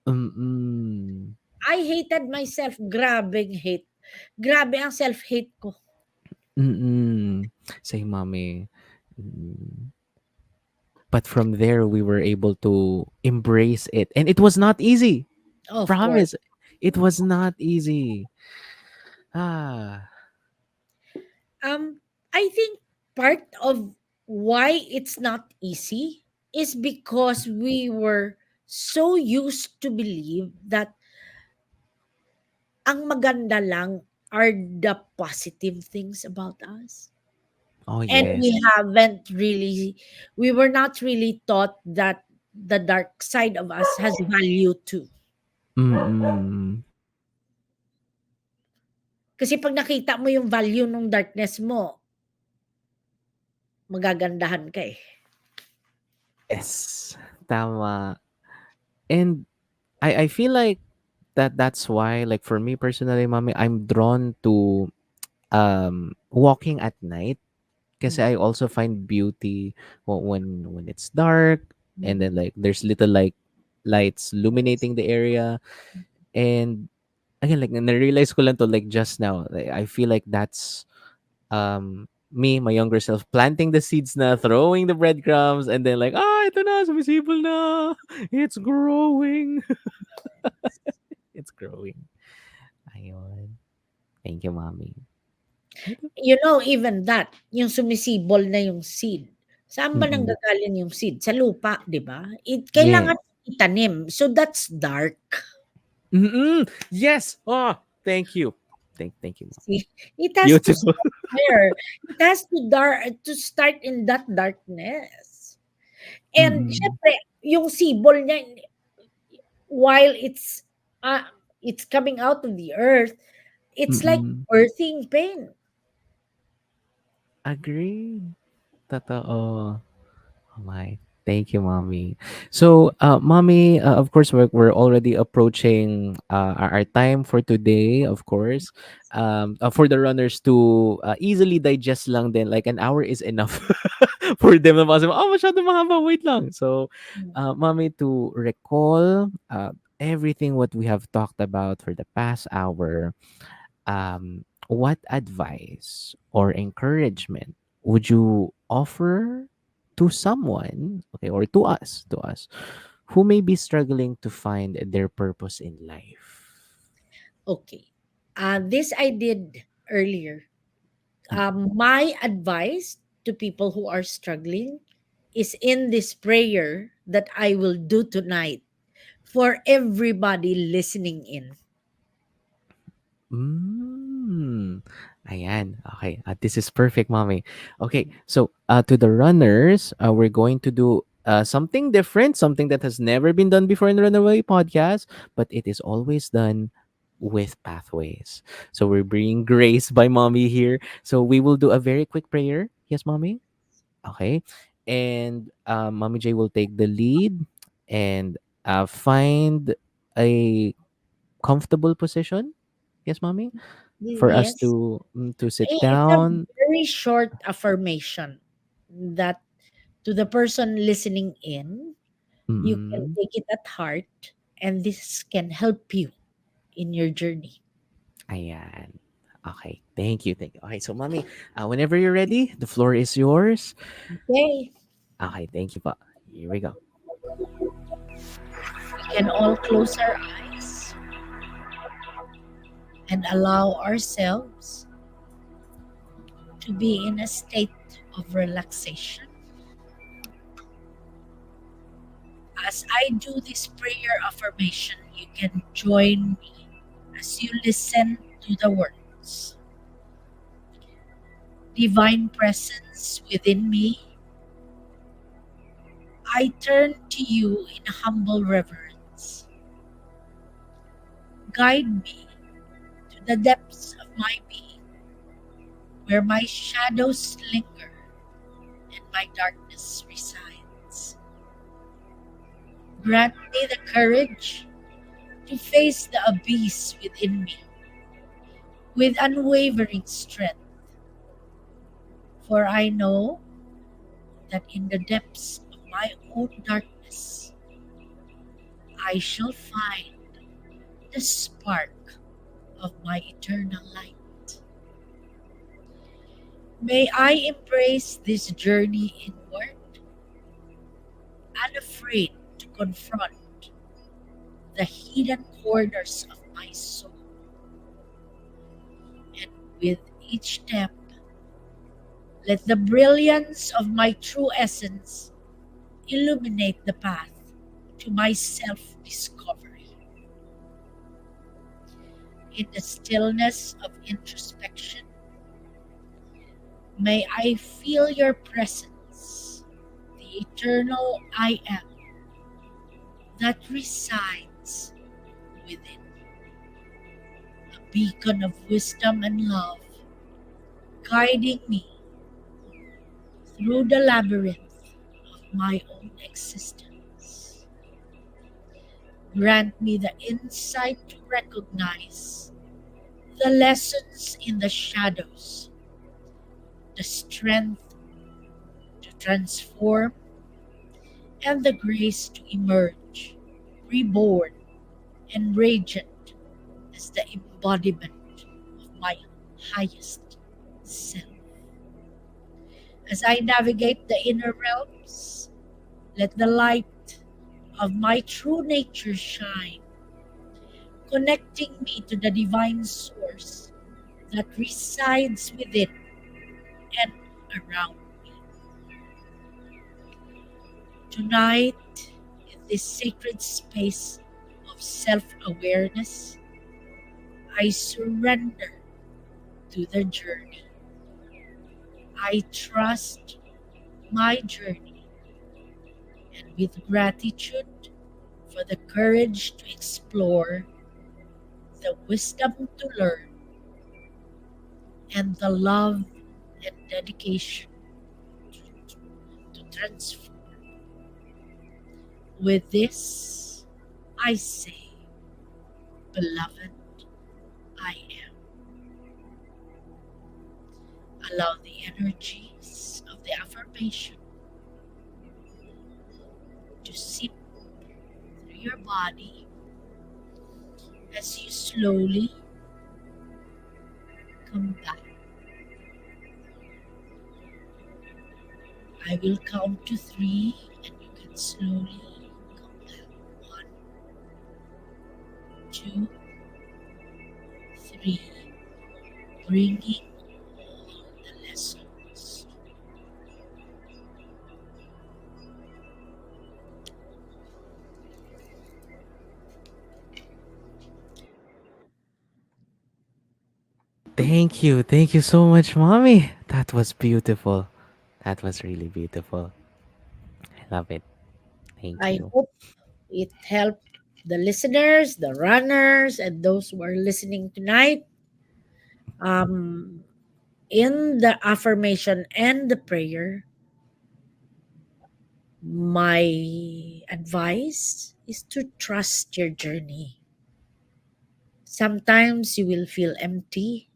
Mm. I hated myself. Grabing hate. Grabe ang self-hate ko. Mm. Say, Mommy. Mm. But from there, we were able to embrace it. And it was not easy. Of course. Promise. It was not easy. Ah. Um, I think part of why it's not easy is because we were so used to believe that ang maganda lang are the positive things about us. Oh, And yes. we were not really taught that the dark side of us has value too. Mm. Kasi pag nakita mo yung value ng darkness mo, magagandahan ka eh. Yes. Tama. And I feel like that's why, like for me personally, Mommy, I'm drawn to walking at night because Mm, I also find beauty when it's dark, and mm, then like there's little like lights illuminating the area. And again, like na-realize ko lang to like just now. Like, I feel like that's me, my younger self, planting the seeds na, throwing the breadcrumbs, and then like, ito na, sumisibol na. It's growing. It's growing. Ayun. Thank you, Mommy. You know, even that, yung sumisibol na yung seed. Saan ba Mm-mm. nanggagaling yung seed? Sa lupa, 'di ba? Yeah. Kailangan itanim. So that's dark. Mm-mm. Yes. Oh, thank you. Thank you, Mom. See? It has to Beautiful. start there. It has to start in that darkness. And Mm-mm. syempre, yung sibol niya, while uh, it's coming out of the earth, it's like Mm-mm. birthing pain. Agree. Totoo. Oh my. Thank you, mommy. So, mommy, of course, we're already approaching our time for today. Of course, for the runners to easily digest lang, then like an hour is enough for them. Na possible. Oh, masyado mahaba. Wait lang. So, mommy, to recall everything what we have talked about for the past hour, what advice or encouragement would you offer to someone, okay, or to us, who may be struggling to find their purpose in life? Okay. This I did earlier. Mm. My advice to people who are struggling is in this prayer that I will do tonight for everybody listening in. Mm. Ayan. Okay. This is perfect, mommy. Okay. So, to the runners, we're going to do something different, something that has never been done before in the Runaway podcast, but it is always done with pathways. So, we're bringing grace by mommy here. So, we will do a very quick prayer. Yes, mommy? Okay. And mommy J will take the lead and find a comfortable position. Yes, mommy, for us Yes. to sit It's a down. very short affirmation that to the person listening in, you can Mm-mm. take it at heart, and this can help you in your journey. Ayan. Okay. Thank you. Thank you. Okay. So, mommy, whenever you're ready, the floor is yours. Okay. Okay. Thank you, pa. Here we go. We can all close our eyes and allow ourselves to be in a state of relaxation. As I do this prayer affirmation, you can join me as you listen to the words. Divine presence within me, I turn to you in humble reverence. Guide me to the depths of my being, where my shadows linger and my darkness resides. Grant me the courage to face the abyss within me with unwavering strength, for I know that in the depths of my own darkness, I shall find the spark of my eternal light. May I embrace this journey inward, unafraid to confront the hidden corners of my soul. And with each step, let the brilliance of my true essence illuminate the path to my self discovery. In the stillness of introspection, may I feel your presence, the eternal I am that resides within, a beacon of wisdom and love, guiding me through the labyrinth of my own existence. Grant me the insight to recognize the lessons in the shadows, the strength to transform, and the grace to emerge, reborn, and radiant as the embodiment of my highest self. As I navigate the inner realms, let the light of my true nature shine, connecting me to the divine source that resides within and around me. Tonight, in this sacred space of self awareness, I surrender to the journey. I trust my journey, and with gratitude for the courage to explore, the wisdom to learn, and the love and dedication to transform. With this, I say, beloved, I am. Allow the energies of the affirmation to seep through your body as you slowly come back. I will count to three and you can slowly come back. One, two, three. Bringing all the lessons. Thank you. Thank you so much, mommy. That was beautiful. That was really beautiful. I love it. Thank I you. hope it helped the listeners, the runners, and those who are listening tonight. Um, in the affirmation and the prayer, my advice is to trust your journey. Sometimes you will feel empty,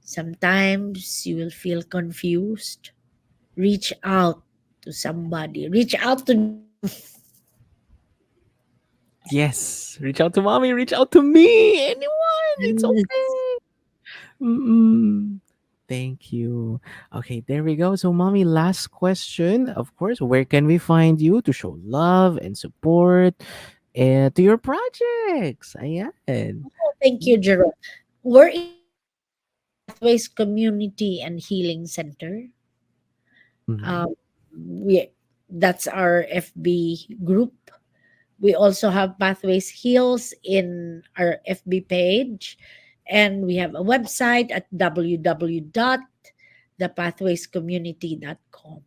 sometimes you will feel confused. Reach out to somebody, reach out to Jerome. Yes. Reach out to mommy. Reach out to me. Anyone. It's Yes. okay. Mm-mm. Thank you. Okay, there we go. So, mommy, last question. Of course, where can we find you to show love and support to your projects? Ayan. Thank you, Jerome. We're in WeArePathways Community and Healing Center. Mhm. We That's our FB group. We also have Pathways Heals in our FB page, and we have a website at www.thepathwayscommunity.com.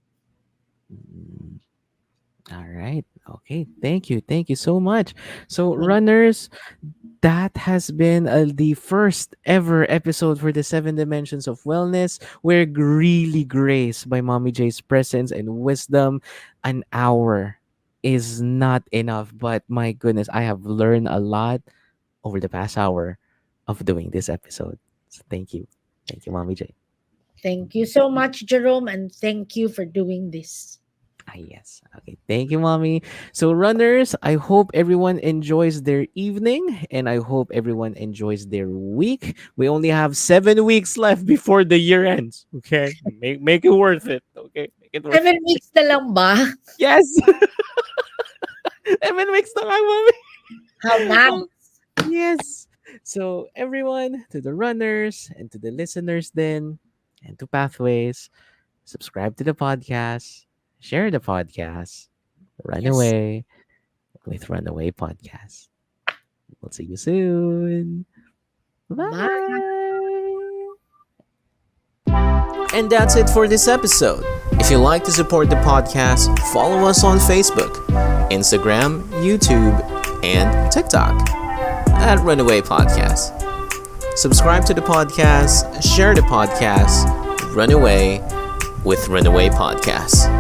Mm, all right. Okay. Thank you. Thank you so much. So, Thank runners, that has been the first ever episode for the Seven Dimensions of Wellness. We're really graced by Mommy J's presence and wisdom. An hour is not enough, but my goodness, I have learned a lot over the past hour of doing this episode. So thank you. Thank you, Mommy J. thank you so much, Jerome, and thank you for doing this. Ah, yes. Okay. Thank you, mommy. So, runners, I hope everyone enjoys their evening and I hope everyone enjoys their week. We only have 7 weeks left before the year ends. Okay. Make it worth it. Okay. Make it worth 7 weeks na lang ba? Yes. 7 weeks na lang, mommy. How Oh, nice. yes. So, everyone, to the runners and to the listeners, then, and to Pathways, subscribe to the podcast, share the podcast, run Yes. away with Runaway Podcast. We'll see you soon. Bye. Bye. And that's it for this episode. If you'd like to support the podcast, follow us on Facebook, Instagram, YouTube, and TikTok at Runaway Podcast. Subscribe to the podcast, share the podcast, run away with Runaway Podcast.